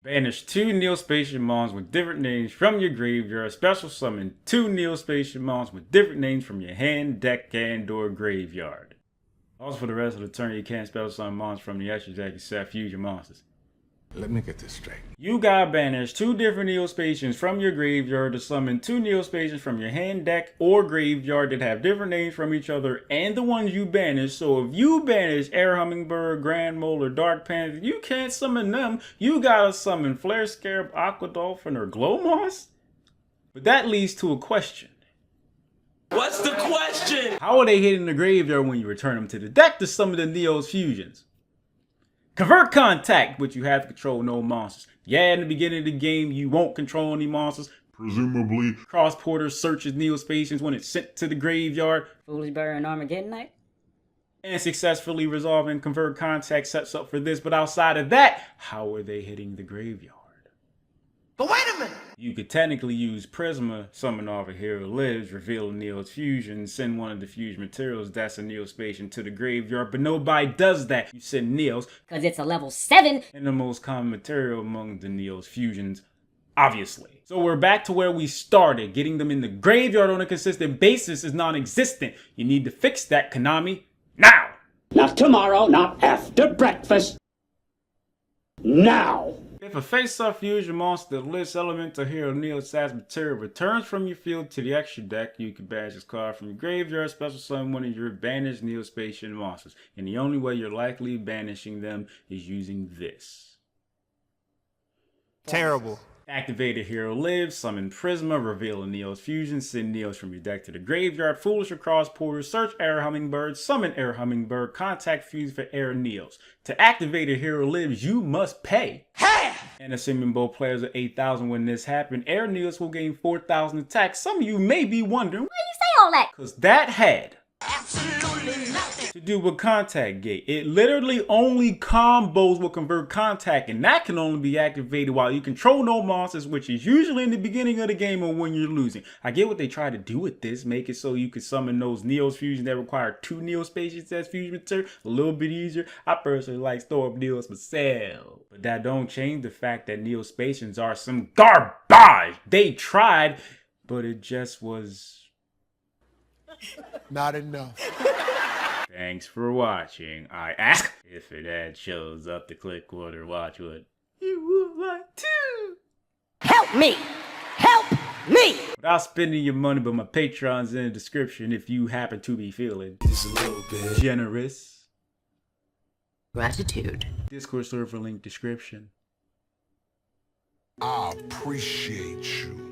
Banish 2 Neo-Spacian mons with different names from your graveyard. Special summon 2 Neo-Spacian mons with different names from your hand, deck, and/or graveyard. Also, for the rest of the turn, you can't special summon mons from the extra deck except fusion monsters. Let me get this straight. You got banished 2 different Neo-Spacians from your graveyard to summon 2 Neo-Spacians from your hand, deck, or graveyard that have different names from each other and the ones you banished. So if you banish Air Hummingbird, Grand Mole, or Dark Panther, you can't summon them. You gotta summon Flare Scarab, Aqua Dolphin, or Glow Moss? But that leads to a question. What's the question? How are they hitting the graveyard when you return them to the deck to summon the Neo's fusions? Convert contact, but you have to control no monsters. Yeah, in the beginning of the game, you won't control any monsters. Presumably, Cross-Porter searches Neo-Spacians when it's sent to the graveyard. Foolish Bird and Armageddon Night? And successfully resolving convert contact sets up for this. But outside of that, how are they hitting the graveyard? But wait a minute! You could technically use Prisma, summon off a hero lives, reveal Neo's fusion, send one of the fusion materials that's a Neo-Spacian to the graveyard, but nobody does that. You send Neos, Cause it's a level 7! and the most common material among the Neo's fusions, obviously. So we're back to where we started. Getting them in the graveyard on a consistent basis is non-existent. You need to fix that, Konami, now! Not tomorrow, not after breakfast. Now! If a face-up fusion monster lists element or hero Neo-Sats material returns from your field to the extra deck, you can banish this card from your graveyard, special summon one of your banished Neo-Spacian monsters. And the only way you're likely banishing them is using this. Terrible. Activate a hero lives, summon Prisma, reveal a Neo's fusion, send Neos from your deck to the graveyard, Foolish or Cross-Porter, search Air Hummingbird, summon Air Hummingbird, contact fuse for Air Neos. To activate a hero lives, you must pay. And assuming both players are 8,000 when this happened, Air Neos will gain 4,000 attack. Some of you may be wondering, Why you say all that? because that had Absolutely nothing. to do with contact gate. It literally only combos will convert contact, and that can only be activated while you control no monsters, which is usually in the beginning of the game or when you're losing. I get what they try to do with this, make it so you can summon those Neo's fusions that require 2 Neo-Spacians as fusion material a little bit easier. I personally like store up Neos myself, but that don't change the fact that Neo-Spacians are some garbage. They tried, but it just was Not enough. Thanks for watching. I ask if an ad shows up to click what or watch what you would like to. Help me! Help me! Without spending your money, but my Patreon's in the description if you happen to be feeling Just a little bit. generous. Gratitude. Discord server link description. I appreciate you.